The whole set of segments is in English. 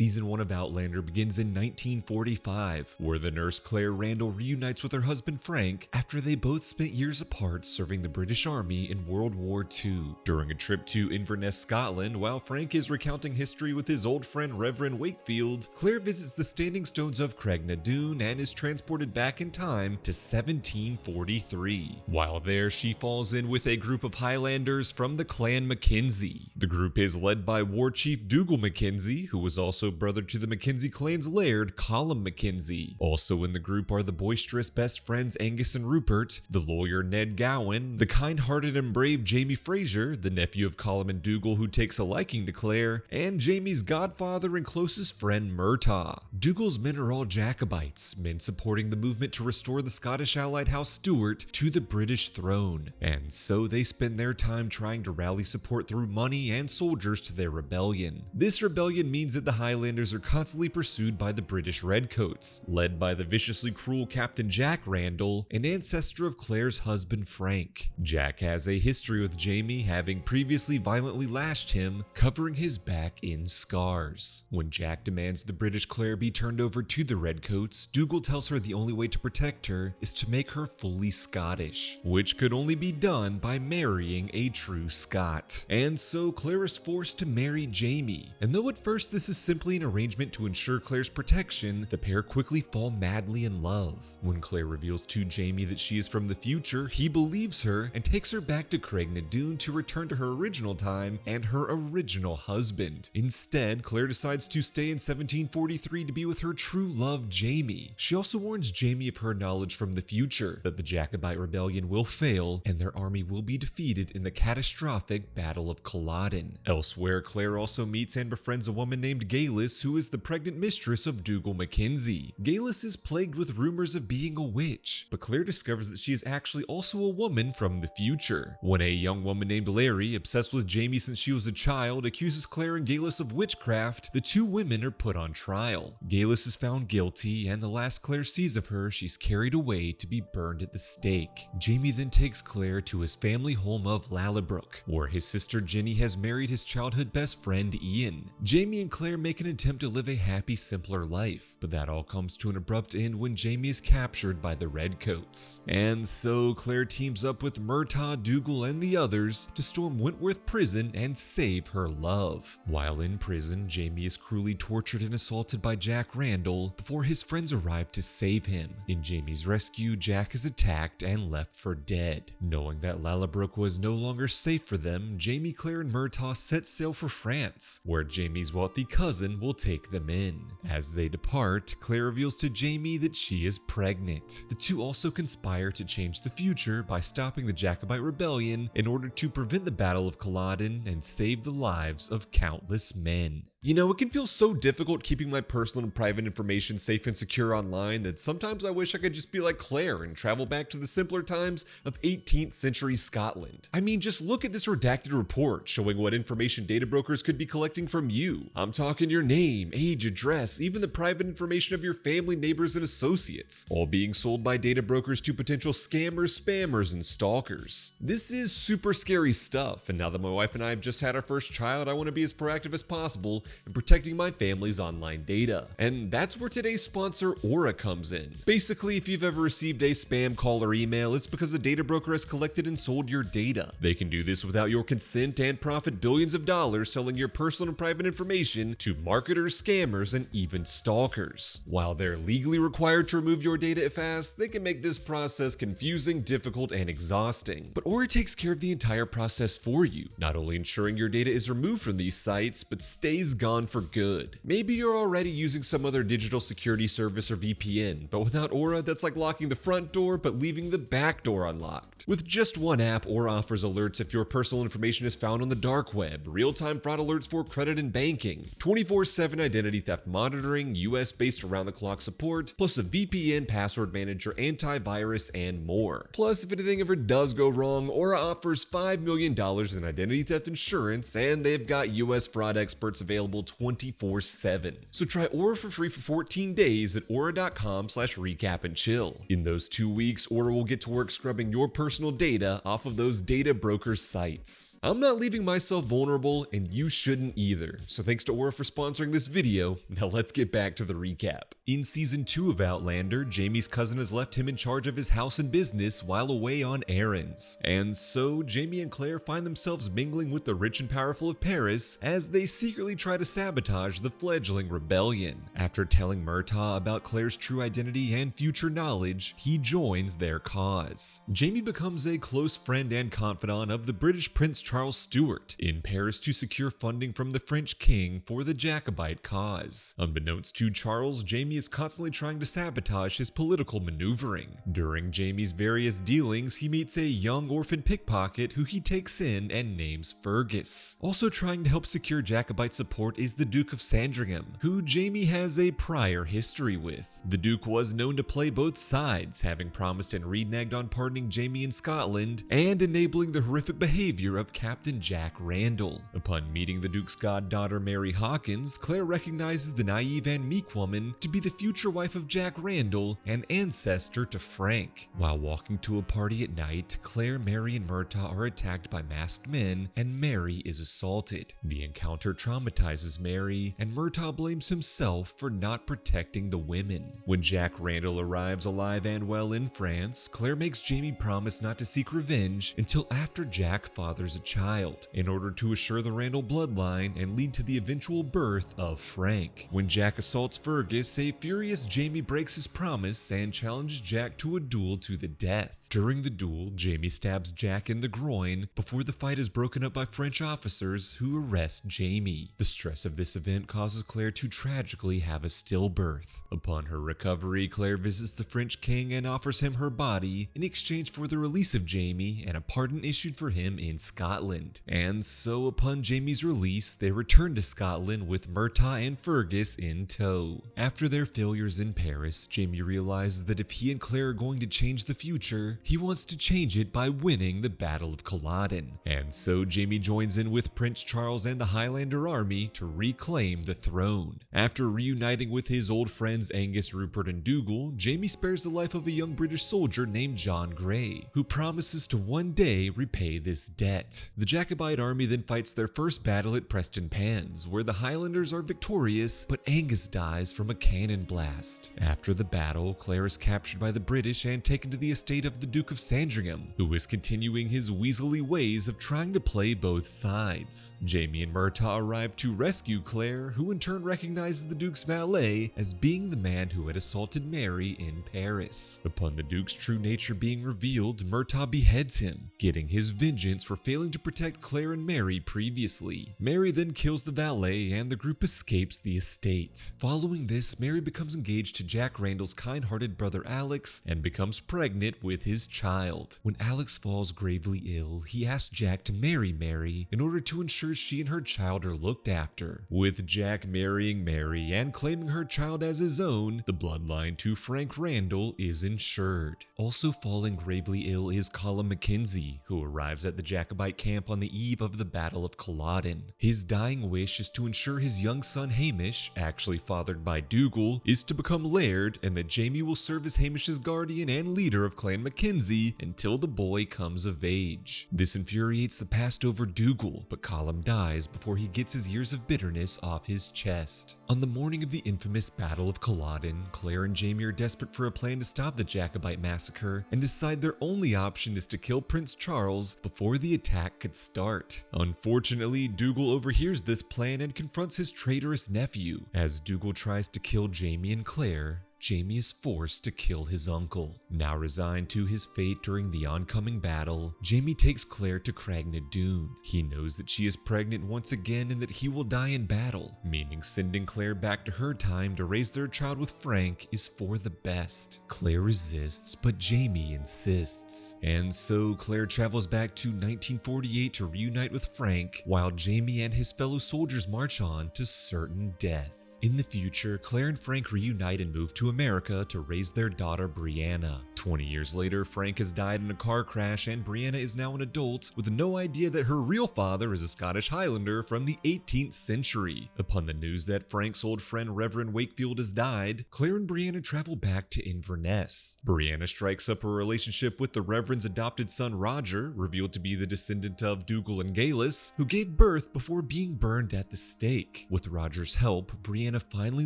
Season 1 of Outlander begins in 1945, where the nurse Claire Randall reunites with her husband Frank after they both spent years apart serving the British Army in World War II. During a trip to Inverness, Scotland, while Frank is recounting history with his old friend Reverend Wakefield, Claire visits the standing stones of Craignadoon and is transported back in time to 1743. While there, she falls in with a group of Highlanders from the Clan Mackenzie. The group is led by War Chief Dougal Mackenzie, who was also brother to the Mackenzie clan's laird, Colum Mackenzie. Also in the group are the boisterous best friends Angus and Rupert, the lawyer Ned Gowan, the kind-hearted and brave Jamie Fraser, the nephew of Colum and Dougal who takes a liking to Claire, and Jamie's godfather and closest friend Murtagh. Dougal's men are all Jacobites, men supporting the movement to restore the Scottish allied House Stuart to the British throne, and so they spend their time trying to rally support through money and soldiers to their rebellion. This rebellion means that the Highlanders are constantly pursued by the British Redcoats, led by the viciously cruel Captain Jack Randall, an ancestor of Claire's husband Frank. Jack has a history with Jamie, having previously violently lashed him, covering his back in scars. When Jack demands the British Claire be turned over to the Redcoats, Dougal tells her the only way to protect her is to make her fully Scottish, which could only be done by marrying a true Scot. And so Claire is forced to marry Jamie, and though at first this is simply an arrangement to ensure Claire's protection, the pair quickly fall madly in love. When Claire reveals to Jamie that she is from the future, he believes her and takes her back to Craignadoon to return to her original time and her original husband. Instead, Claire decides to stay in 1743 to be with her true love, Jamie. She also warns Jamie of her knowledge from the future, that the Jacobite rebellion will fail and their army will be defeated in the catastrophic Battle of Culloden. Elsewhere, Claire also meets and befriends a woman named Galis, who is the pregnant mistress of Dougal Mackenzie. Galis is plagued with rumors of being a witch, but Claire discovers that she is actually also a woman from the future. When a young woman named Larry, obsessed with Jamie since she was a child, accuses Claire and Galis of witchcraft, the two women are put on trial. Galis is found guilty, and the last Claire sees of her, she's carried away to be burned at the stake. Jamie then takes Claire to his family home of Lallybrook, where his sister Jenny has married his childhood best friend Ian. Jamie and Claire make an attempt to live a happy, simpler life, but that all comes to an abrupt end when Jamie is captured by the Redcoats. And so Claire teams up with Murtagh, Dougal, and the others to storm Wentworth Prison and save her love. While in prison, Jamie is cruelly tortured and assaulted by Jack Randall before his friends arrive to save him. In Jamie's rescue, Jack is attacked and left for dead. Knowing that Lallybrook was no longer safe for them, Jamie, Claire, and Murtagh set sail for France, where Jamie's wealthy cousin will take them in. As they depart, Claire reveals to Jamie that she is pregnant. The two also conspire to change the future by stopping the Jacobite rebellion in order to prevent the Battle of Culloden and save the lives of countless men. You know, it can feel so difficult keeping my personal and private information safe and secure online that sometimes I wish I could just be like Claire and travel back to the simpler times of 18th century Scotland. I mean, just look at this redacted report showing what information data brokers could be collecting from you. I'm talking your name, age, address, even the private information of your family, neighbors, and associates, all being sold by data brokers to potential scammers, spammers, and stalkers. This is super scary stuff, and now that my wife and I have just had our first child, I want to be as proactive as possible and protecting my family's online data. And that's where today's sponsor, Aura, comes in. Basically, if you've ever received a spam call or email, it's because a data broker has collected and sold your data. They can do this without your consent and profit billions of dollars selling your personal and private information to marketers, scammers, and even stalkers. While they're legally required to remove your data if asked, they can make this process confusing, difficult, and exhausting. But Aura takes care of the entire process for you, not only ensuring your data is removed from these sites, but stays gone for good. Maybe you're already using some other digital security service or VPN, but without Aura, that's like locking the front door but leaving the back door unlocked. With just one app, Aura offers alerts if your personal information is found on the dark web, real-time fraud alerts for credit and banking, 24/7 identity theft monitoring, US-based around-the-clock support, plus a VPN, password manager, antivirus, and more. Plus, if anything ever does go wrong, Aura offers $5 million in identity theft insurance, and they've got US fraud experts available 24/7. So try Aura for free for 14 days at aura.com/recap and chill. In those 2 weeks, Aura will get to work scrubbing your personal data off of those data brokers' sites. I'm not leaving myself vulnerable, and you shouldn't either. So thanks to Aura for sponsoring sponsoring this video. Now let's get back to the recap. In season 2 of Outlander, Jamie's cousin has left him in charge of his house and business while away on errands. And so Jamie and Claire find themselves mingling with the rich and powerful of Paris as they secretly try to sabotage the fledgling rebellion. After telling Murtaugh about Claire's true identity and future knowledge, he joins their cause. Jamie becomes a close friend and confidant of the British Prince Charles Stuart in Paris to secure funding from the French king for the Jacobite cause. Unbeknownst to Charles, Jamie is constantly trying to sabotage his political maneuvering. During Jamie's various dealings, he meets a young orphan pickpocket who he takes in and names Fergus. Also trying to help secure Jacobite support is the Duke of Sandringham, who Jamie has a prior history with. The Duke was known to play both sides, having promised and reneged on pardoning Jamie in Scotland and enabling the horrific behavior of Captain Jack Randall. Upon meeting the Duke's goddaughter Mary Hawkins, Claire recognizes the naive and meek woman to be the future wife of Jack Randall and ancestor to Frank. While walking to a party at night, Claire, Mary, and Murtaugh are attacked by masked men, and Mary is assaulted. The encounter traumatizes Mary, and Murtaugh blames himself for not protecting the women. When Jack Randall arrives alive and well in France, Claire makes Jamie promise not to seek revenge until after Jack fathers a child, in order to assure the Randall bloodline and lead to the eventual birth of Frank. When Jack assaults Fergus, a furious Jamie breaks his promise and challenges Jack to a duel to the death. During the duel, Jamie stabs Jack in the groin before the fight is broken up by French officers who arrest Jamie. The stress of this event causes Claire to tragically have a stillbirth. Upon her recovery, Claire visits the French king and offers him her body in exchange for the release of Jamie and a pardon issued for him in Scotland. And so upon Jamie's release, they return to Scotland with Murtaugh and Fergus in tow. After their failures in Paris, Jamie realizes that if he and Claire are going to change the future, he wants to change it by winning the Battle of Culloden. And so Jamie joins in with Prince Charles and the Highlander army to reclaim the throne. After reuniting with his old friends Angus, Rupert, and Dougal, Jamie spares the life of a young British soldier named John Grey, who promises to one day repay this debt. The Jacobite army then fights their first battle at Prestonpans, where the Highlanders are victorious, but Angus dies from a cannon blast. After the battle, Claire is captured by the British and taken to the estate of the Duke of Sandringham, who is continuing his weaselly ways of trying to play both sides. Jamie and Murtaugh arrive to rescue Claire, who in turn recognizes the Duke's valet as being the man who had assaulted Mary in Paris. Upon the Duke's true nature being revealed, Murtaugh beheads him, getting his vengeance for failing to protect Claire and Mary previously. Mary then kills the valet and the group escapes the estate. Following this, Mary becomes engaged to Jack Randall's kind-hearted brother Alex and becomes pregnant with his child. When Alex falls gravely ill, he asks Jack to marry Mary in order to ensure she and her child are looked after. With Jack marrying Mary and claiming her child as his own, the bloodline to Frank Randall is ensured. Also falling gravely ill is Colin Mackenzie, who arrives at the Jacobite camp on the eve of the Battle of Culloden. His dying wish is to ensure his young son Hamish, actually fathered by Dougal, is to become Laird, and that Jamie will serve as Hamish's guardian and leader of Clan Mackenzie until the boy comes of age. This infuriates the passed-over Dougal, but Colin dies before he gets his years of bitterness off his chest. On the morning of the infamous Battle of Culloden, Claire and Jamie are desperate for a plan to stop the Jacobite massacre and decide their only option is to kill Prince Charles before the attack could start. Unfortunately, Dougal overhears this plan and confronts his traitorous nephew. As Dougal tries to kill Jamie and Claire, Jamie is forced to kill his uncle. Now resigned to his fate during the oncoming battle, Jamie takes Claire to Craignadoon. He knows that she is pregnant once again and that he will die in battle, meaning sending Claire back to her time to raise their child with Frank is for the best. Claire resists, but Jamie insists. And so Claire travels back to 1948 to reunite with Frank, while Jamie and his fellow soldiers march on to certain death. In the future, Claire and Frank reunite and move to America to raise their daughter Brianna. 20 years later, Frank has died in a car crash and Brianna is now an adult with no idea that her real father is a Scottish Highlander from the 18th century. Upon the news that Frank's old friend Reverend Wakefield has died, Claire and Brianna travel back to Inverness. Brianna strikes up a relationship with the Reverend's adopted son Roger, revealed to be the descendant of Dougal and Galus, who gave birth before being burned at the stake. With Roger's help, Brianna finally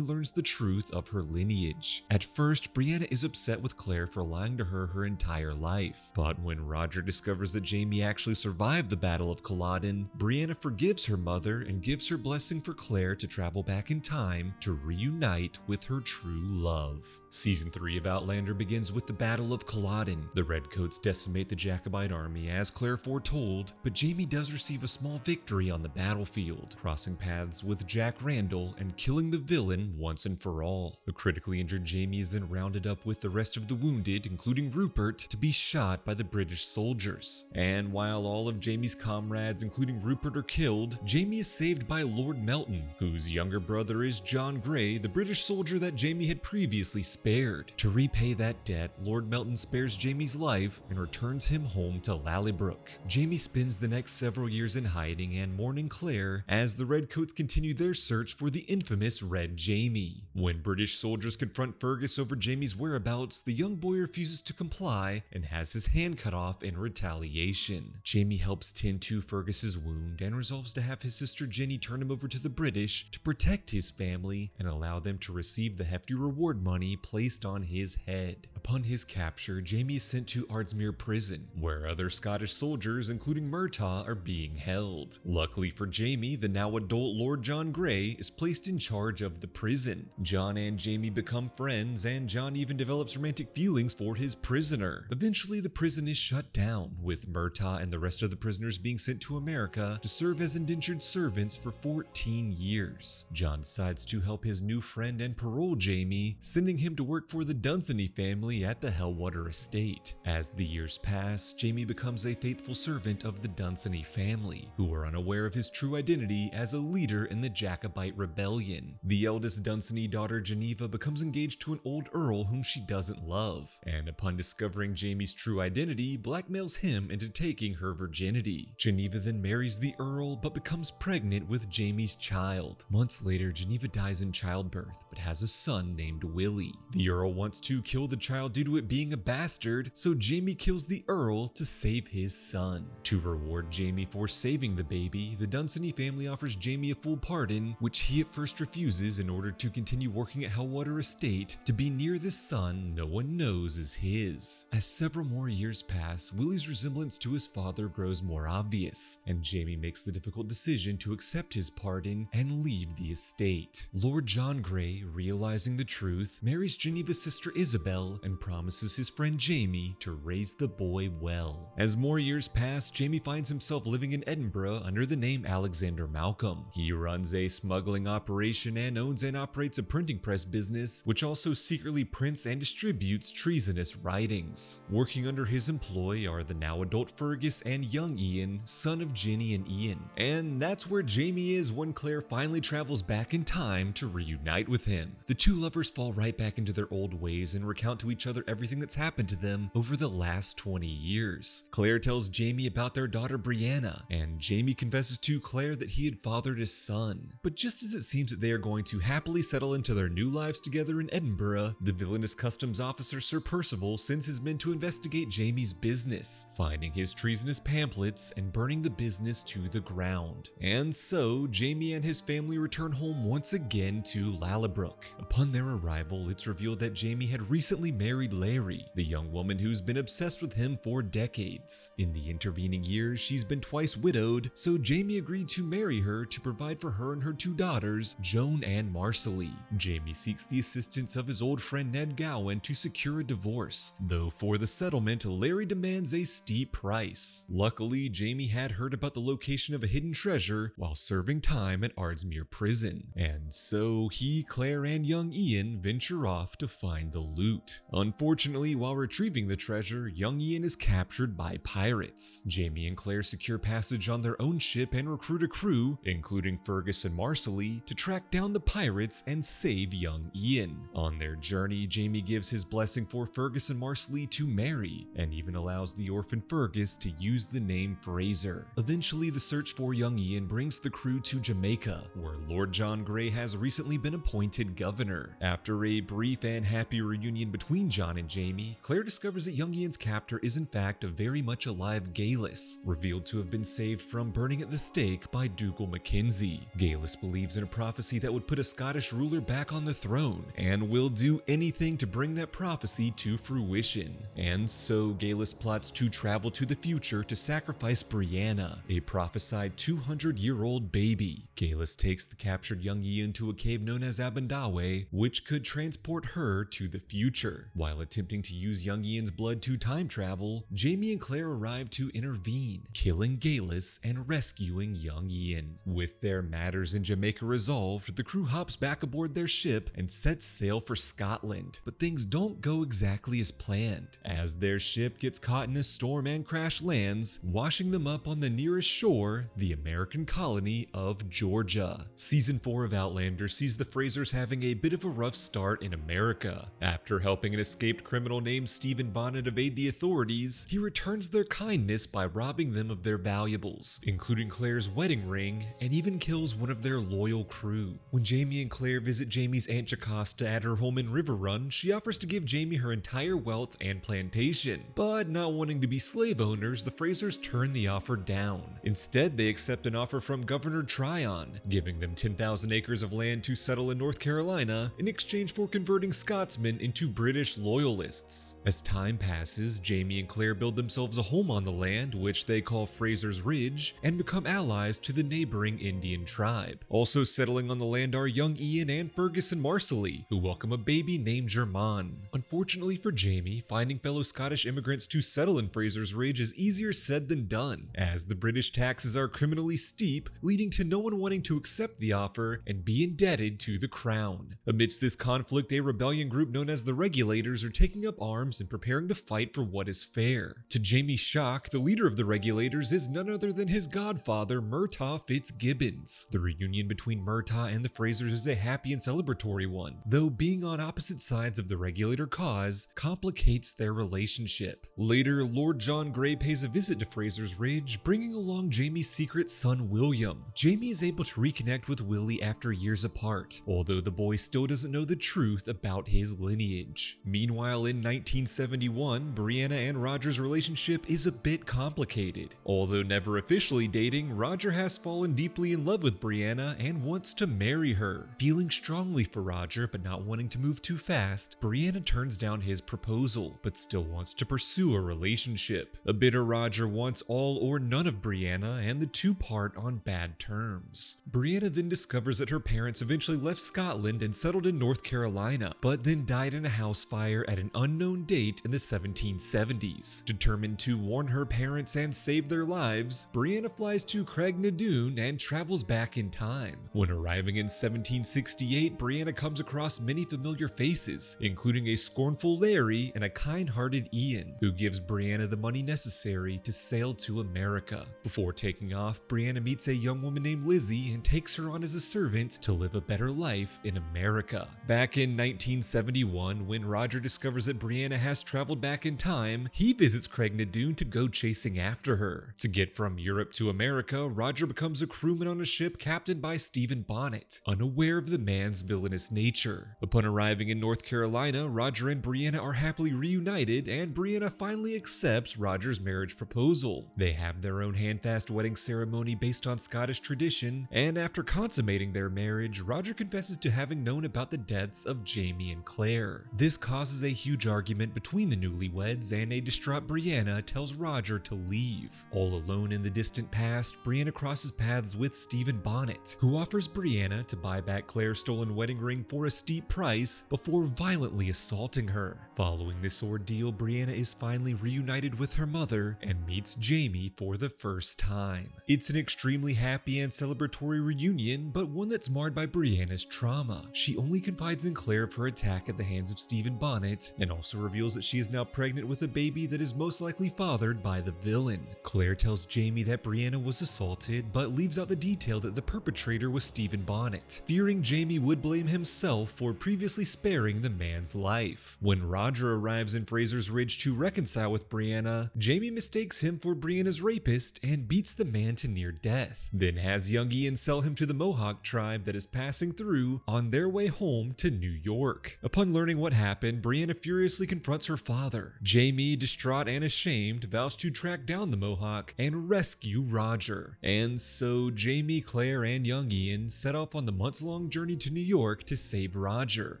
learns the truth of her lineage. At first, Brianna is upset with Claire for lying to her entire life, but when Roger discovers that Jamie actually survived the Battle of Culloden, Brianna forgives her mother and gives her blessing for Claire to travel back in time to reunite with her true love. Season 3 of Outlander begins with the Battle of Culloden. The Redcoats decimate the Jacobite army as Claire foretold, but Jamie does receive a small victory on the battlefield, crossing paths with Jack Randall and killing the villain once and for all. A critically injured Jamie is then rounded up with the rest of the wounded, including Rupert, to be shot by the British soldiers. And while all of Jamie's comrades, including Rupert, are killed, Jamie is saved by Lord Melton, whose younger brother is John Grey, the British soldier that Jamie had previously spared. To repay that debt, Lord Melton spares Jamie's life and returns him home to Lallybrook. Jamie spends the next several years in hiding and mourning Claire as the Redcoats continue their search for the infamous Red Jamie. When British soldiers confront Fergus over Jamie's whereabouts, the young boy refuses to comply and has his hand cut off in retaliation. Jamie helps tend to Fergus's wound and resolves to have his sister Jenny turn him over to the British to protect his family and allow them to receive the hefty reward money placed on his head. Upon his capture, Jamie is sent to Ardsmuir prison, where other Scottish soldiers, including Murtagh, are being held. Luckily for Jamie, the now adult Lord John Grey is placed in charge of the prison. John and Jamie become friends, and John even develops romantic feelings for his prisoner. Eventually, the prison is shut down, with Murtagh and the rest of the prisoners being sent to America to serve as indentured servants for 14 years. John decides to help his new friend and parole Jamie, sending him to work for the Dunsany family at the Hellwater estate. As the years pass, Jamie becomes a faithful servant of the Dunsany family, who are unaware of his true identity as a leader in the Jacobite rebellion. The eldest Dunsany daughter, Geneva, becomes engaged to an old earl whom she doesn't love, and upon discovering Jamie's true identity, blackmails him into taking her virginity. Geneva then marries the earl, but becomes pregnant with Jamie's child. Months later, Geneva dies in childbirth, but has a son named Willie. The earl wants to kill the child due to it being a bastard, so Jamie kills the earl to save his son. To reward Jamie for saving the baby, the Dunsany family offers Jamie a full pardon, which he at first refuses in order to continue working at Hellwater Estate to be near the son no one knows is his. As several more years pass, Willie's resemblance to his father grows more obvious, and Jamie makes the difficult decision to accept his pardon and leave the estate. Lord John Grey, realizing the truth, marries Geneva's sister Isabel and promises his friend Jamie to raise the boy well. As more years pass, Jamie finds himself living in Edinburgh under the name Alexander Malcolm. He runs a smuggling operation and owns and operates a printing press business, which also secretly prints and distributes treasonous writings. Working under his employ are the now adult Fergus and young Ian, son of Jenny and Ian. And that's where Jamie is when Claire finally travels back in time to reunite with him. The two lovers fall right back into their old ways and recount to each other everything that's happened to them over the last 20 years. Claire tells Jamie about their daughter Brianna, and Jamie confesses to Claire that he had fathered his son. But just as it seems that they are going to happily settle into their new lives together in Edinburgh, the villainous customs officer Sir Percival sends his men to investigate Jamie's business, finding his treasonous pamphlets and burning the business to the ground. And so, Jamie and his family return home once again to Lallybrook. Upon their arrival, it's revealed that Jamie had recently married Larry, the young woman who's been obsessed with him for decades. In the intervening years, she's been twice widowed, so Jamie agreed to marry her to provide for her and her two daughters, Joan and Marcely. Jamie seeks the assistance of his old friend Ned Gowan to secure a divorce, though for the settlement, Larry demands a steep price. Luckily, Jamie had heard about the location of a hidden treasure while serving time at Ardsmuir prison, and so he, Claire, and young Ian venture off to find the loot. Unfortunately, while retrieving the treasure, young Ian is captured by pirates. Jamie and Claire secure passage on their own ship and recruit a crew, including Fergus and Marcelly, to track down the pirates and save young Ian. On their journey, Jamie gives his blessing for Fergus and Marcelly to marry, and even allows the orphan Fergus to use the name Fraser. Eventually, the search for young Ian brings the crew to Jamaica, where Lord John Grey has recently been appointed governor. After a brief and happy reunion between John and Jamie, Claire discovers that young Ian's captor is in fact a very much alive Galus, revealed to have been saved from burning at the stake by Dougal Mackenzie. Galus believes in a prophecy that would put a Scottish ruler back on the throne, and will do anything to bring that prophecy to fruition. And so Galus plots to travel to the future to sacrifice Brianna, a prophesied 200-year-old baby. Galus takes the captured young Ian to a cave known as Abandawe, which could transport her to the future. While attempting to use young Ian's blood to time travel, Jamie and Claire arrive to intervene, killing Galus and rescuing young Ian. With their matters in Jamaica resolved, the crew hops back aboard their ship and sets sail for Scotland. But things don't go exactly as planned, as their ship gets caught in a storm and crash lands, washing them up on the nearest shore, the American colony of Georgia. Season 4 of Outlander sees the Frasers having a bit of a rough start in America. After helping an escaped criminal named Stephen Bonnet evade the authorities, he returns their kindness by robbing them of their valuables, including Claire's wedding ring, and even kills one of their loyal crew. When Jamie and Claire visit Jamie's Aunt Jocasta at her home in River Run, she offers to give Jamie her entire wealth and plantation. But not wanting to be slave owners, the Frasers turn the offer down. Instead, they accept an offer from Governor Tryon, giving them 10,000 acres of land to settle in North Carolina in exchange for converting Scotsmen into British loyalists. As time passes, Jamie and Claire build themselves a home on the land, which they call Fraser's Ridge, and become allies to the neighboring Indian tribe. Also settling on the land are young Ian and Fergus and Marcelly, who welcome a baby named Germain. Unfortunately for Jamie, finding fellow Scottish immigrants to settle in Fraser's Ridge is easier said than done, as the British taxes are criminally steep, leading to no one wanting to accept the offer and be indebted to the crown. Amidst this conflict, a rebellion group known as the Regulators are taking up arms and preparing to fight for what is fair. To Jamie's shock, the leader of the Regulators is none other than his godfather, Murtagh Fitzgibbons. The reunion between Murtagh and the Frasers is a happy and celebratory one, though being on opposite sides of the Regulator cause complicates their relationship. Later, Lord John Grey pays a visit to Fraser's Ridge, bringing along Jamie's secret son William. Jamie is able to reconnect with Willie after years apart, although the boy still doesn't know the truth about his lineage. Meanwhile, in 1971, Brianna and Roger's relationship is a bit complicated. Although never officially dating, Roger has fallen deeply in love with Brianna and wants to marry her. Feeling strongly for Roger but not wanting to move too fast, Brianna turns down his proposal, but still wants to pursue a relationship. A bitter Roger wants all or none of Brianna, and the two part on bad terms. Brianna then discovers that her parents eventually left Scotland and settled in North Carolina, but then died in a house fire at an unknown date in the 1770s. Determined to warn her parents and save their lives, Brianna flies to Craignadoon and travels back in time. When arriving in 1768, Brianna comes across many familiar faces, including a scornful Larry and a kind-hearted Ian, who gives Brianna the money necessary to sail to America. Before taking off, Brianna meets a young woman named Lizzie and takes her on as a servant to live a better life in America. Back in 1971, when Roger discovers that Brianna has traveled back in time, he visits Craignadoon to go chasing after her. To get from Europe to America, Roger becomes a crewman on a ship captained by Stephen Bonnet, unaware of the man's villainous nature. Upon arriving in North Carolina, Roger and Brianna are happily reunited, and Brianna finally accepts Roger's marriage proposal. They have their own handfast wedding ceremony based on Scottish tradition, and after consummating their marriage, Roger confesses to having known about the deaths of Jamie and Claire. This causes a huge argument between the newlyweds, and a distraught Brianna tells Roger to leave. All alone in the distant past, Brianna crosses paths with Stephen Bonnet, who offers Brianna to buy back Claire's stolen wedding ring for a steep price before violently assaulting her. Following this ordeal, Brianna is finally reunited with her mother and meets Jamie for the first time. It's an extremely happy and celebratory reunion, but one that's marred by Brianna's trauma. She only confides in Claire of her attack at the hands of Stephen Bonnet, and also reveals that she is now pregnant with a baby that is most likely fathered by the villain. Claire tells Jamie that Brianna was assaulted, but leaves out the detail that the perpetrator was Stephen Bonnet, fearing Jamie would blame himself for previously sparing the man's life. When Roger arrives in Fraser's Ridge to reconcile with Brianna, Jamie mistakes him for Brianna's rapist and beats the man to near death, then has young Ian sell him to the Mohawk tribe that is passing through on their way home to New York. Upon learning what happened, Brianna furiously confronts her father. Jamie, distraught and ashamed, vows to track down the Mohawk and rescue Roger. And so Jamie, Claire, and young Ian set off on the months-long journey to New York to save Roger.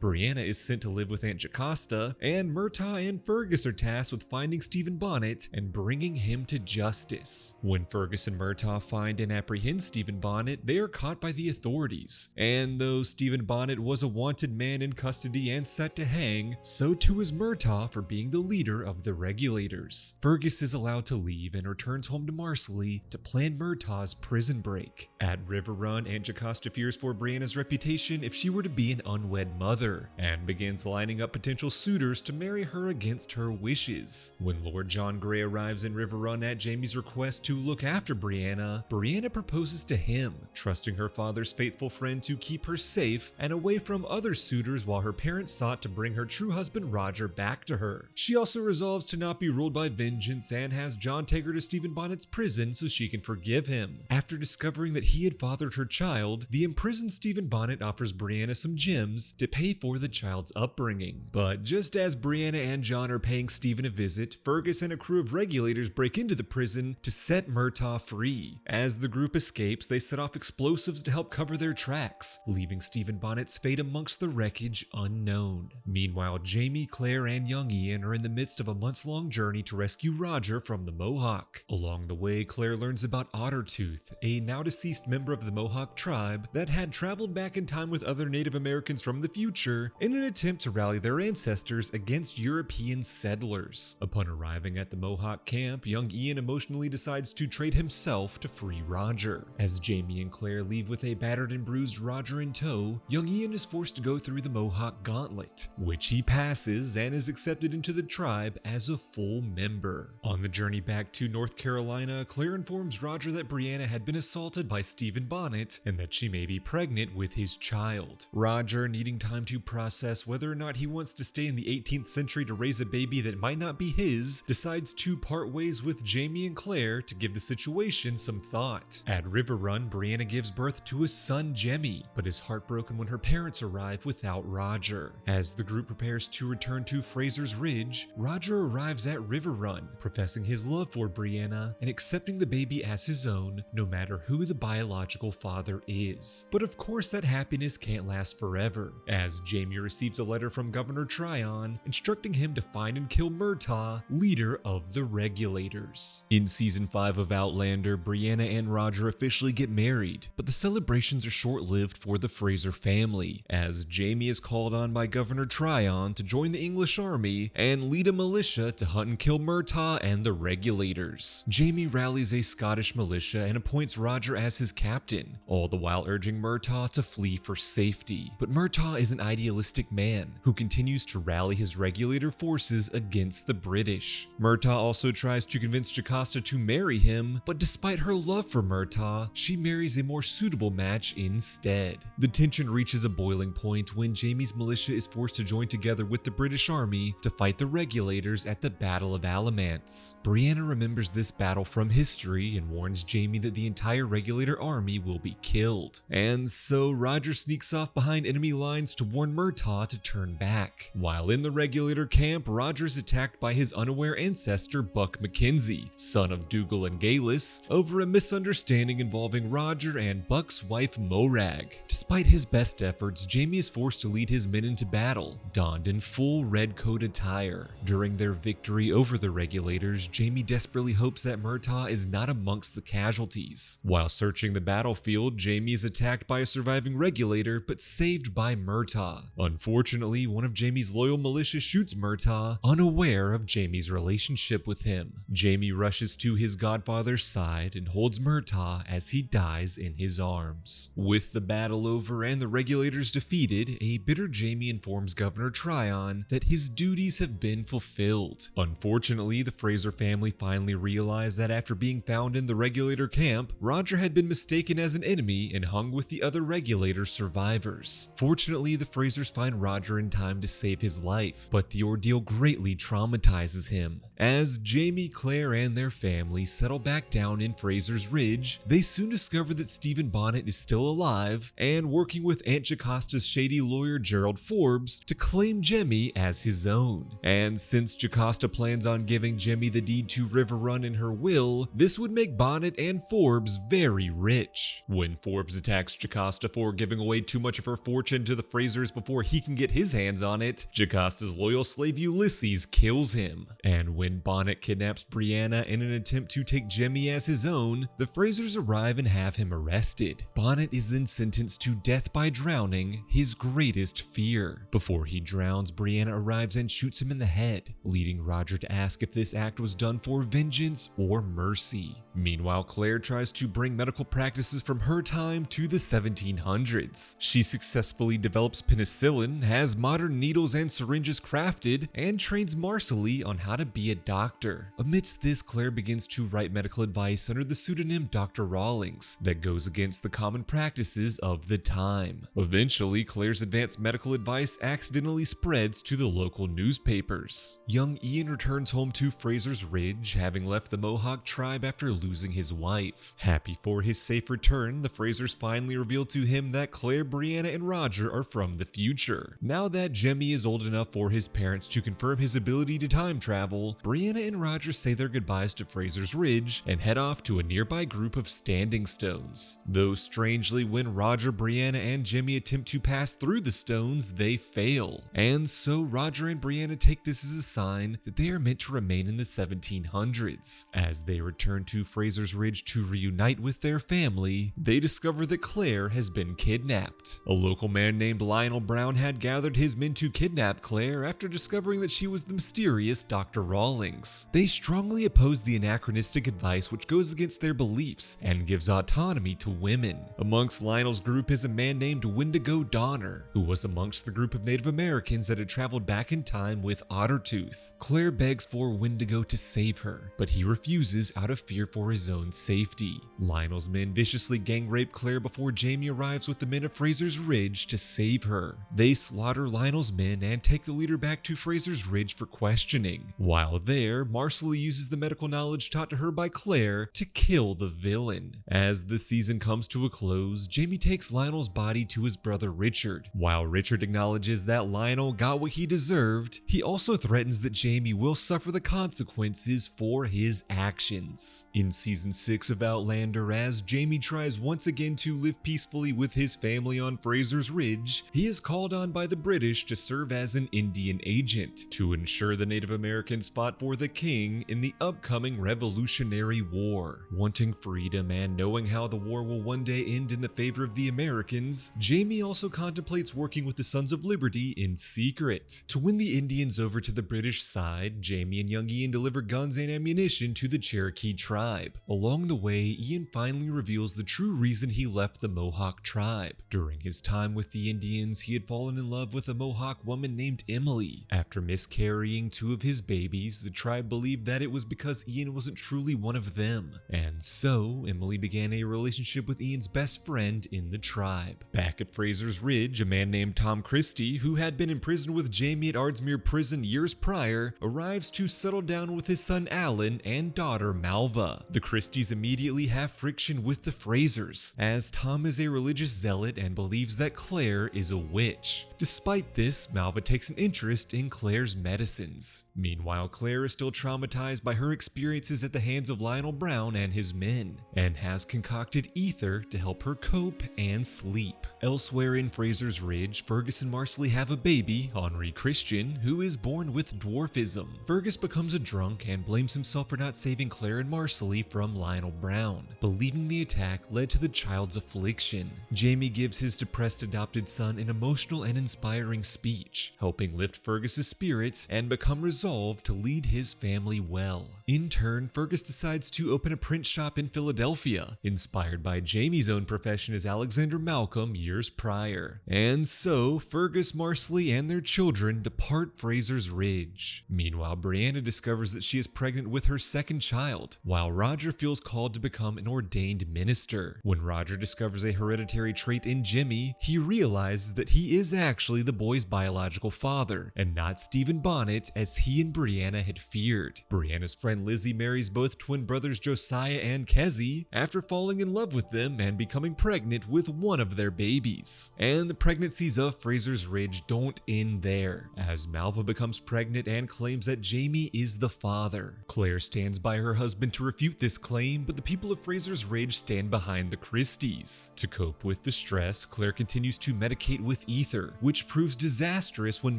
Brianna is sent to live with Aunt Jocasta, and Murtaugh and Fergus are tasked with finding Stephen Bonnet and bringing him to justice. When Fergus and Murtaugh find and apprehend Stephen Bonnet, they are caught by the authorities. And though Stephen Bonnet was a wanted man in custody and set to hang, so too is Murtaugh for being the leader of the Regulators. Fergus is allowed to leave and returns home to Marsley to plan Murtaugh's prison break. At River Run, Aunt Jocasta fears for Brianna's reputation if she were to be an unwed mother, and begins lining up potential suitors to marry her against her wishes. When Lord John Grey arrives in River Run at Jamie's request to look after Brianna, Brianna proposes to him, trusting her father's faithful friend to keep her safe and away from other suitors while her parents sought to bring her true husband Roger back to her. She also resolves to not be ruled by vengeance and has John take her to Stephen Bonnet's prison so she can forgive him. After discovering that he had fathered her child, the imprisoned Stephen Bonnet offers Brianna some gems to pay for the child's upbringing. But just as Brianna and John are paying Stephen a visit, Fergus and a crew of Regulators break into the prison to set Murtaugh free. As the group escapes, they set off explosives to help cover their tracks, leaving Stephen Bonnet's fate amongst the wreckage unknown. Meanwhile, Jamie, Claire, and young Ian are in the midst of a months-long journey to rescue Roger from the Mohawk. Along the way, Claire learns about Ottertooth, a now-deceased member of the Mohawk tribe that had traveled back in time with other Native Americans from the future in an attempt to rally their ancestors against European settlers. Upon arriving at the Mohawk camp, young Ian emotionally decides to trade himself to free Roger. As Jamie and Claire leave with a battered and bruised Roger in tow, young Ian is forced to go through the Mohawk Gauntlet, which he passes and is accepted into the tribe as a full member. On the journey back to North Carolina, Claire informs Roger that Brianna had been assaulted by Stephen Bonnet and that she may be pregnant with his child. Roger, needing time to process whether or not he wants to stay in the 18th century to raise a baby that might not be his, decides to part ways with Jamie and Claire to give the situation some thought. At River Run, Brianna gives birth to a son, Jemmy, but is heartbroken when her parents arrive without Roger. As the group prepares to return to Fraser's Ridge, Roger arrives at River Run, professing his love for Brianna and accepting the baby as his own, no matter who the biological father is. But of course that happiness can't last forever, as Jamie receives a letter from Governor Tryon instructing him to find and kill Murtaugh, leader of the Regulators. In season 5 of Outlander, Brianna and Roger officially get married, but the celebrations are short-lived for the Fraser family, as Jamie is called on by Governor Tryon to join the English army and lead a militia to hunt and kill Murtaugh and the Regulators. Jamie rallies a Scottish militia and appoints Roger as his captain, all the while urging Murtaugh to flee for safety. But Murtaugh is an idealistic man who continues to rally his Regulator forces against the British. Murtaugh also tries to convince Jocasta to marry him, but despite her love for Murtaugh, she marries a more suitable match instead. The tension reaches a boiling point when Jamie's militia is forced to join together with the British army to fight the Regulators at the Battle of Alamance. Brianna remembers this battle from history and warns Jamie that the entire Regulator army will be killed. And so Roger sneaks off behind enemy lines to warn Murtaugh to turn back. While in the Regulator camp, Roger is attacked by his unaware ancestor Buck Mackenzie, son of Dougal and Galis, over a misunderstanding involving Roger and Buck's wife Morag. Despite his best efforts, Jamie is forced to lead his men into battle, donned in full red coat attire. During their victory over the Regulators, Jamie desperately hopes that Murtaugh is not amongst the casualties. While searching the battlefield, Jamie is attacked by a surviving Regulator but saved by Murtaugh. Unfortunately, one of Jamie's loyal militia shoots Murtaugh, unaware of Jamie's relationship with him. Jamie rushes to his godfather's side and holds Murtaugh as he dies in his arms. With the battle over and the Regulators defeated, a bitter Jamie informs Governor Tryon Tryon that his duties have been fulfilled. Unfortunately, the Fraser family finally realized that after being found in the regulator camp, Roger had been mistaken as an enemy and hung with the other regulator survivors. Fortunately, the Frasers find Roger in time to save his life, but the ordeal greatly traumatizes him. As Jamie, Claire, and their family settle back down in Fraser's Ridge, they soon discover that Stephen Bonnet is still alive and working with Aunt Jocasta's shady lawyer Gerald Forbes to claim Jemmy as his own. And since Jocasta plans on giving Jemmy the deed to River Run in her will, this would make Bonnet and Forbes very rich. When Forbes attacks Jocasta for giving away too much of her fortune to the Frasers before he can get his hands on it, Jocasta's loyal slave Ulysses kills him. And when Bonnet kidnaps Brianna in an attempt to take Jemmy as his own, the Frasers arrive and have him arrested. Bonnet is then sentenced to death by drowning, his greatest fear. Before he drowns, Brianna arrives and shoots him in the head, leading Roger to ask if this act was done for vengeance or mercy. Meanwhile, Claire tries to bring medical practices from her time to the 1700s. She successfully develops penicillin, has modern needles and syringes crafted, and trains Marcelly on how to be a doctor. Amidst this, Claire begins to write medical advice under the pseudonym Dr. Rawlings that goes against the common practices of the time. Eventually, Claire's advanced medical advice accidentally spreads to the local newspapers. Young Ian returns home to Fraser's Ridge, having left the Mohawk tribe after losing his wife. Happy for his safe return, the Frasers finally reveal to him that Claire, Brianna, and Roger are from the future. Now that Jemmy is old enough for his parents to confirm his ability to time travel, Brianna and Roger say their goodbyes to Fraser's Ridge and head off to a nearby group of standing stones. Though strangely, when Roger, Brianna, and Jemmy attempt to pass through the stones, they fail. And so Roger and Brianna take this as a sign that they are meant to remain in the 1700s. As they return to Fraser's Ridge to reunite with their family, they discover that Claire has been kidnapped. A local man named Lionel Brown had gathered his men to kidnap Claire after discovering that she was the mysterious Dr. Rawlings. They strongly oppose the anachronistic advice which goes against their beliefs and gives autonomy to women. Amongst Lionel's group is a man named Wendigo Donner, who was amongst the group of Native Americans that had traveled back in time with Ottertooth. Claire begs for Wendigo to save her, but he refuses out of fear for his own safety. Lionel's men viciously gang rape Claire before Jamie arrives with the men of Fraser's Ridge to save her. They slaughter Lionel's men and take the leader back to Fraser's Ridge for questioning. While there, Marcelly uses the medical knowledge taught to her by Claire to kill the villain. As the season comes to a close, Jamie takes Lionel's body to his brother Richard. While Richard acknowledges that Lionel got what he deserved, he also threatens that Jamie will suffer the consequences for his actions. In season 6 of Outlander, as Jamie tries once again to live peacefully with his family on Fraser's Ridge, he is called on by the British to serve as an Indian agent to ensure the Native Americans fought for the king in the upcoming Revolutionary War. Wanting freedom and knowing how the war will one day end in the favor of the Americans, Jamie also contemplates working with the Sons of Liberty in secret. To win the Indians over to the British side, Jamie and young Ian deliver guns and ammunition to the Cherokee tribe. Along the way, Ian finally reveals the true reason he left the Mohawk tribe. During his time with the Indians, he had fallen in love with a Mohawk woman named Emily. After miscarrying 2 of his babies, the tribe believed that it was because Ian wasn't truly one of them. And so, Emily began a relationship with Ian's best friend in the tribe. Back at Fraser's Ridge, a man named Tom Christie, who had been imprisoned with Jamie at Ardsmuir Prison years prior, arrives to settle down with his son Alan and daughter Malva. The Christies immediately have friction with the Frasers, as Tom is a religious zealot and believes that Claire is a witch. Despite this, Malva takes an interest in Claire's medicines. Meanwhile, Claire is still traumatized by her experiences at the hands of Lionel Brown and his men, and has concocted ether to help her cope and sleep. Elsewhere in Fraser's Ridge, Fergus and Marcelly have a baby, Henri Christian, who is born with dwarfism. Fergus becomes a drunk and blames himself for not saving Claire and Marcelly from Lionel Brown, believing the attack led to the child's affliction. Jamie gives his depressed adopted son an emotional and inspiring speech, helping lift Fergus's spirits and become resolved to lead his family well. In turn, Fergus decides to open a print shop in Philadelphia, inspired by Jamie's own profession as Alexander Malcolm years prior. And so, Fergus, Marsley, and their children depart Fraser's Ridge. Meanwhile, Brianna discovers that she is pregnant with her second child, while Roger feels called to become an ordained minister. When Roger discovers a hereditary trait in Jimmy, he realizes that he is actually the boy's biological father, and not Stephen Bonnet as he and Brianna had feared. Brianna's friend Lizzie marries both twin brothers Josiah and Kezzy after falling in love with them and becoming pregnant with one of their babies. And the pregnancies of Fraser's Ridge don't end there, as Malva becomes pregnant and claims that Jamie is the father. Claire stands by her husband to refute this claim, but the people of Fraser's Ridge stand behind the Christies. To cope with the stress, Claire continues to medicate with ether, which proves disastrous when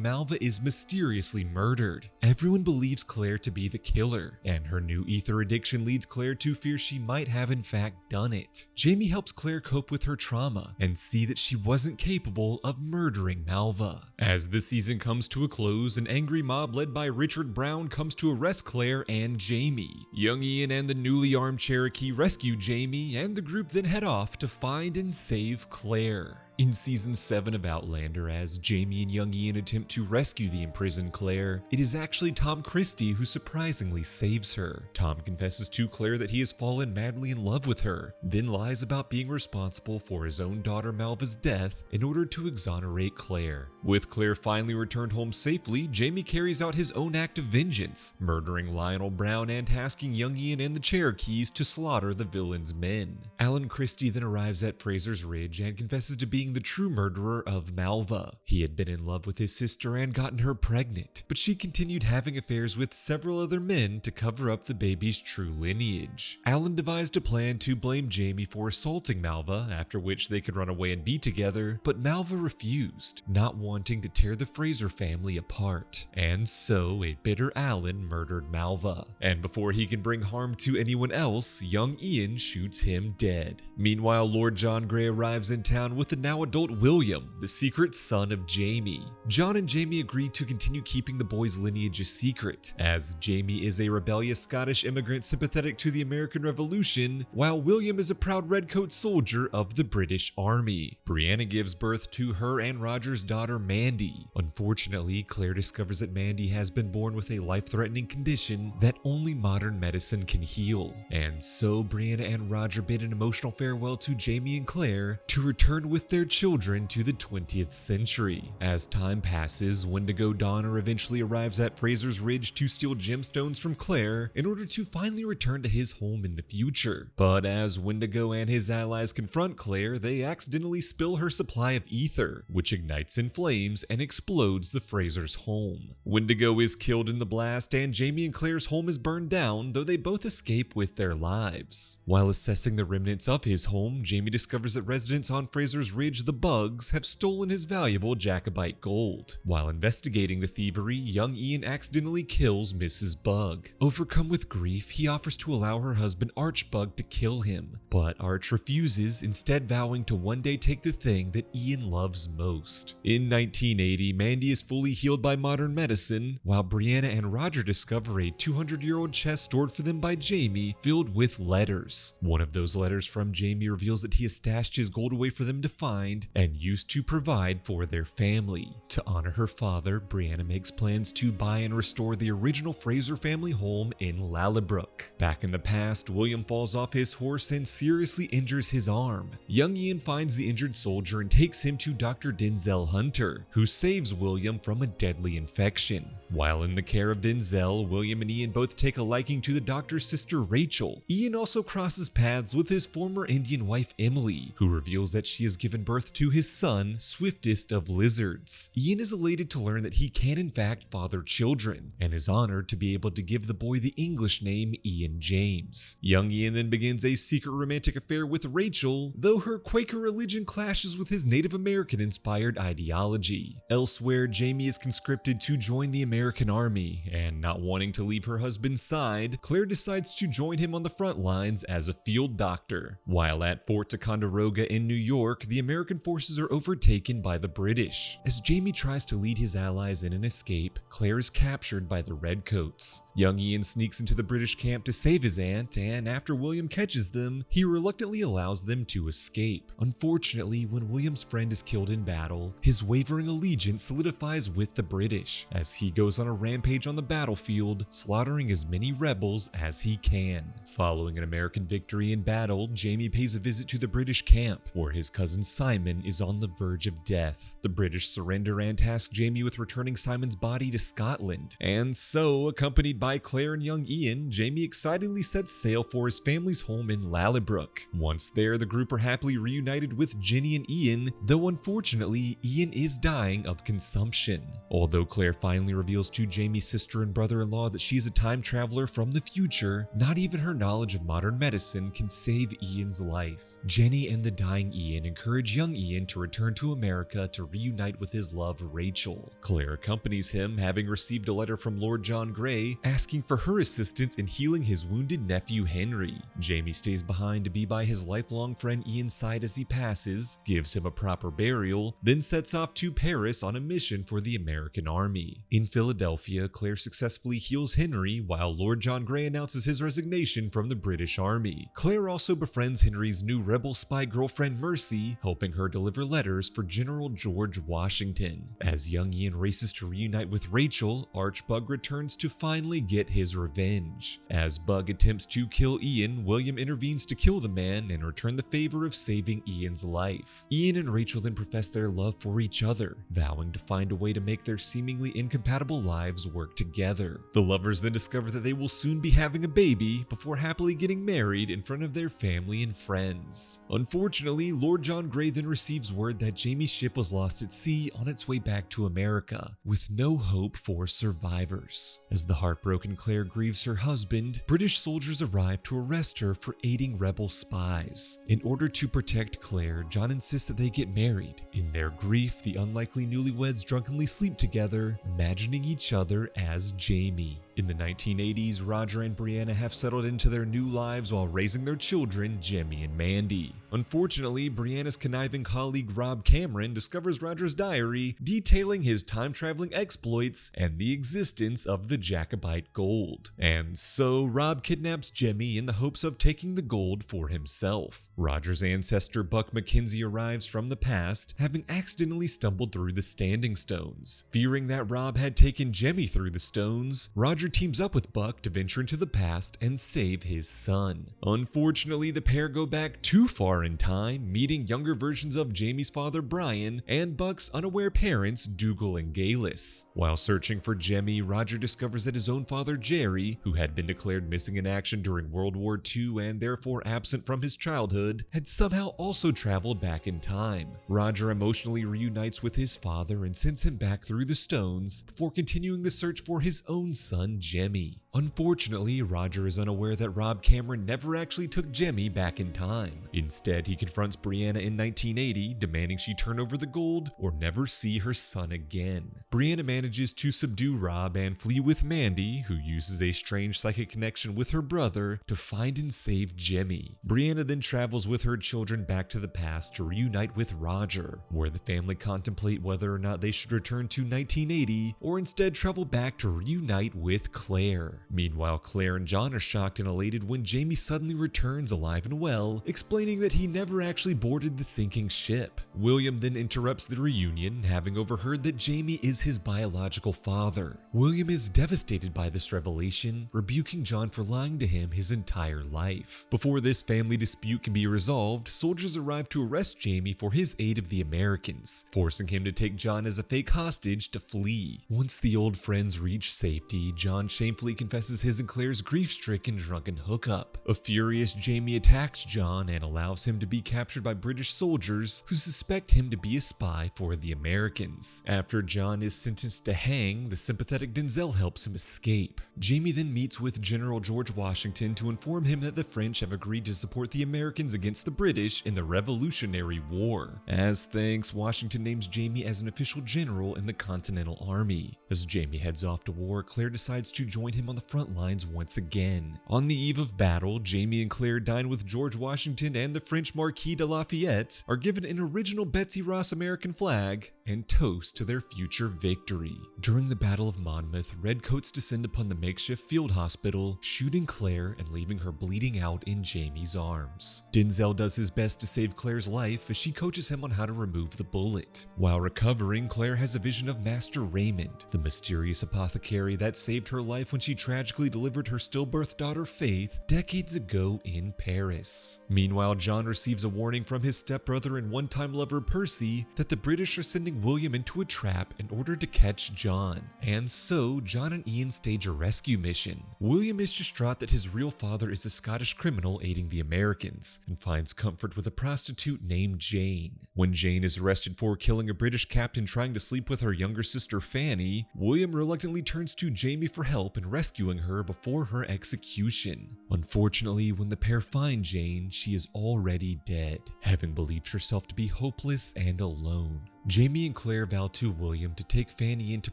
Malva is mysteriously murdered. Everyone believes Claire to be the killer, and her new ether addiction leads Claire to fear she might have in fact done it. Jamie helps Claire cope with her trauma and see that she wasn't capable of murdering Malva. As the season comes to a close, an angry mob led by Richard Brown comes to arrest Claire and Jamie. Young Ian and the newly armed Cherokee rescue Jamie, and the group then head off to find and save Claire. In season 7 of Outlander, as Jamie and young Ian attempt to rescue the imprisoned Claire, it is actually Tom Christie who surprisingly saves her. Tom confesses to Claire that he has fallen madly in love with her, then lies about being responsible for his own daughter Malva's death in order to exonerate Claire. With Claire finally returned home safely, Jamie carries out his own act of vengeance, murdering Lionel Brown and tasking young Ian and the Cherokees to slaughter the villain's men. Alan Christie then arrives at Fraser's Ridge and confesses to being the true murderer of Malva. He had been in love with his sister and gotten her pregnant, but she continued having affairs with several other men to cover up the baby's true lineage. Alan devised a plan to blame Jamie for assaulting Malva, after which they could run away and be together, but Malva refused, not wanting to tear the Fraser family apart. And so, a bitter Alan murdered Malva. And before he can bring harm to anyone else, young Ian shoots him dead. Meanwhile, Lord John Grey arrives in town with the now adult William, the secret son of Jamie. John and Jamie agree to continue keeping the boy's lineage a secret, as Jamie is a rebellious Scottish immigrant sympathetic to the American Revolution, while William is a proud redcoat soldier of the British Army. Brianna gives birth to her and Roger's daughter Mandy. Unfortunately, Claire discovers that Mandy has been born with a life-threatening condition that only modern medicine can heal. And so Brianna and Roger bid an emotional farewell to Jamie and Claire to return with their children to the 20th century. As time passes, Wendigo Donner eventually arrives at Fraser's Ridge to steal gemstones from Claire in order to finally return to his home in the future. But as Wendigo and his allies confront Claire, they accidentally spill her supply of ether, which ignites in flames and explodes the Fraser's home. Wendigo is killed in the blast, and Jamie and Claire's home is burned down, though they both escape with their lives. While assessing the remnants of his home, Jamie discovers that residents on Fraser's Ridge, the Bugs, have stolen his valuable Jacobite gold. While investigating the thievery, young Ian accidentally kills Mrs. Bug. Overcome with grief, he offers to allow her husband Archbug to kill him, but Arch refuses, instead vowing to one day take the thing that Ian loves most. In 1980, Mandy is fully healed by modern medicine, while Brianna and Roger discover a 200-year-old chest stored for them by Jamie filled with letters. One of those letters from Jamie reveals that he has stashed his gold away for them to find and used to provide for their family. To honor her father, Brianna makes plans to buy and restore the original Fraser family home in Lallybrook. Back in the past, William falls off his horse and seriously injures his arm. Young Ian finds the injured soldier and takes him to Dr. Denzel Hunter, who saves William from a deadly infection. While in the care of Denzel, William and Ian both take a liking to the doctor's sister Rachel. Ian also crosses paths with his former Indian wife Emily, who reveals that she has given birth to his son, Swiftest of Lizards. Ian is elated to learn that he can in fact father children, and is honored to be able to give the boy the English name Ian James. Young Ian then begins a secret romantic affair with Rachel, though her Quaker religion clashes with his Native American-inspired ideology. mythology. Elsewhere, Jamie is conscripted to join the American Army, and not wanting to leave her husband's side, Claire decides to join him on the front lines as a field doctor. While at Fort Ticonderoga in New York, the American forces are overtaken by the British. As Jamie tries to lead his allies in an escape, Claire is captured by the Redcoats. Young Ian sneaks into the British camp to save his aunt, and after William catches them, he reluctantly allows them to escape. Unfortunately, when William's friend is killed in battle, his wavering allegiance solidifies with the British, as he goes on a rampage on the battlefield, slaughtering as many rebels as he can. Following an American victory in battle, Jamie pays a visit to the British camp, where his cousin Simon is on the verge of death. The British surrender and task Jamie with returning Simon's body to Scotland. And so, accompanied by Claire and young Ian, Jamie excitedly sets sail for his family's home in Lallybrook. Once there, the group are happily reunited with Ginny and Ian, though unfortunately, Ian is dying of consumption. Although Claire finally reveals to Jamie's sister and brother-in-law that she is a time traveler from the future, not even her knowledge of modern medicine can save Ian's life. Jenny and the dying Ian encourage young Ian to return to America to reunite with his love Rachel. Claire accompanies him, having received a letter from Lord John Grey asking for her assistance in healing his wounded nephew Henry. Jamie stays behind to be by his lifelong friend Ian's side as he passes, gives him a proper burial, then sets off to Paris on a mission for the American Army. In Philadelphia, Claire successfully heals Henry, while Lord John Grey announces his resignation from the British Army. Claire also befriends Henry's new rebel spy girlfriend Mercy, helping her deliver letters for General George Washington. As young Ian races to reunite with Rachel, Archbug returns to finally get his revenge. As Bug attempts to kill Ian, William intervenes to kill the man and return the favor of saving Ian's life. Ian and Rachel then profess their love for each other, vowing to find a way to make their seemingly incompatible lives work together. The lovers then discover that they will soon be having a baby before happily getting married in front of their family and friends. Unfortunately, Lord John Grey then receives word that Jamie's ship was lost at sea on its way back to America, with no hope for survivors. As the heartbroken Claire grieves her husband, British soldiers arrive to arrest her for aiding rebel spies. In order to protect Claire, John insists that they get married. In their grief, the unlikely newlyweds drunkenly sleep together, imagining each other as Jamie. In the 1980s, Roger and Brianna have settled into their new lives while raising their children, Jimmy and Mandy. Unfortunately, Brianna's conniving colleague Rob Cameron discovers Roger's diary, detailing his time-traveling exploits and the existence of the Jacobite gold. And so, Rob kidnaps Jimmy in the hopes of taking the gold for himself. Roger's ancestor Buck McKenzie arrives from the past, having accidentally stumbled through the Standing Stones. Fearing that Rob had taken Jimmy through the stones, Roger teams up with Buck to venture into the past and save his son. Unfortunately, the pair go back too far in time, meeting younger versions of Jamie's father Brian and Buck's unaware parents Dougal and Galis. While searching for Jemmy, Roger discovers that his own father Jerry, who had been declared missing in action during World War II and therefore absent from his childhood, had somehow also traveled back in time. Roger emotionally reunites with his father and sends him back through the stones before continuing the search for his own son Jemmy. Unfortunately, Roger is unaware that Rob Cameron never actually took Jemmy back in time. Instead, he confronts Brianna in 1980, demanding she turn over the gold or never see her son again. Brianna manages to subdue Rob and flee with Mandy, who uses a strange psychic connection with her brother to find and save Jemmy. Brianna then travels with her children back to the past to reunite with Roger, where the family contemplate whether or not they should return to 1980 or instead travel back to reunite with Claire. Meanwhile, Claire and John are shocked and elated when Jamie suddenly returns alive and well, explaining that he never actually boarded the sinking ship. William then interrupts the reunion, having overheard that Jamie is his biological father. William is devastated by this revelation, rebuking John for lying to him his entire life. Before this family dispute can be resolved, soldiers arrive to arrest Jamie for his aid of the Americans, forcing him to take John as a fake hostage to flee. Once the old friends reach safety, John shamefully confesses confesses his and Claire's grief-stricken drunken hookup. A furious Jamie attacks John and allows him to be captured by British soldiers who suspect him to be a spy for the Americans. After John is sentenced to hang, the sympathetic Denzel helps him escape. Jamie then meets with General George Washington to inform him that the French have agreed to support the Americans against the British in the Revolutionary War. As thanks, Washington names Jamie as an official general in the Continental Army. As Jamie heads off to war, Claire decides to join him on the front lines once again. On the eve of battle, Jamie and Claire dine with George Washington, and the French Marquis de Lafayette are given an original Betsy Ross American flag and toast to their future victory. During the Battle of Monmouth, Redcoats descend upon the makeshift field hospital, shooting Claire and leaving her bleeding out in Jamie's arms. Denzel does his best to save Claire's life as she coaches him on how to remove the bullet. While recovering, Claire has a vision of Master Raymond, the mysterious apothecary that saved her life when she tragically delivered her stillbirth daughter Faith decades ago in Paris. Meanwhile, John receives a warning from his stepbrother and one-time lover Percy that the British are sending William into a trap in order to catch John, and so John and Ian stage a rescue mission. William is distraught that his real father is a Scottish criminal aiding the Americans, and finds comfort with a prostitute named Jane. When Jane is arrested for killing a British captain trying to sleep with her younger sister Fanny, William reluctantly turns to Jamie for help in rescuing her before her execution. Unfortunately, when the pair find Jane, she is already dead, having believed herself to be hopeless and alone. Jamie and Claire vow to William to take Fanny in to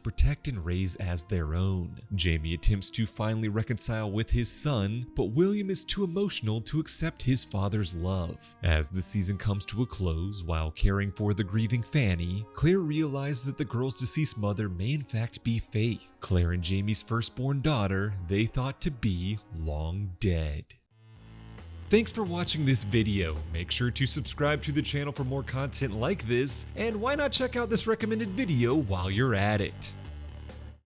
protect and raise as their own. Jamie attempts to finally reconcile with his son, but William is too emotional to accept his father's love. As the season comes to a close, while caring for the grieving Fanny, Claire realizes that the girl's deceased mother may in fact be Faith, Claire and Jamie's firstborn daughter they thought to be long dead. Thanks for watching this video. Make sure to subscribe to the channel for more content like this, and why not check out this recommended video while you're at it.